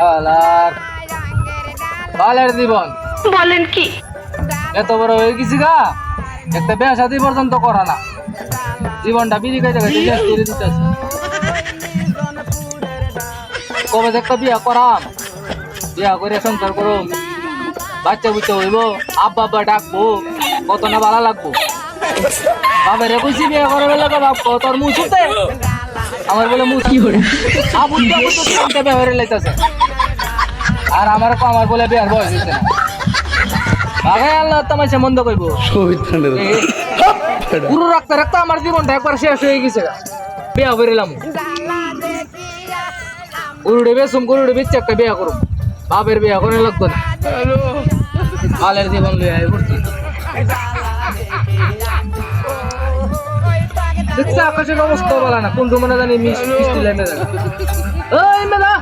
আলার বালের জীবন বলেন কি? এত বড় হয়ে গেছি গা, একটা বিয়া শাদী পর্যন্ত করা না, জীবনটা বিড়ি খাইতে খাইতে শেষ করে দিতেছে। কবে যে একটা বিয়া করাম, বিয়া করে সংসার করুম, বাচ্চা বুচ্চা হইব, আব্বা আব্বা ডাকবো, কত না ভালো লাগবো। বাবারে কইছি বিয়া করার লাগে বাপ তোর মুখ শুনতে, আমার বলে মুখ কি করে আবু তো চিন্তা ব্যবহারে লাইতাছে, আর আমার বলে বিয়ার বয়স হইছে না। বাগাই আল্লাহ তামাশা মন্দ কইব, গুরু রাখতে রাখতে আমার জীবনটা একবার শেষ হয়ে গেছে। বিয়া করিলাম, গরুড়ে বেসুম, গরুড়ে বেচে একটা বিয়া করুম, বাপের বিয়া করে লাগতো না। বালের জীবন লইয়া করছি দেখছি আকাশের অবস্থা বলা না, কোন রুমে জানি মিষ্টি লাইনে জানি। ওই মেলা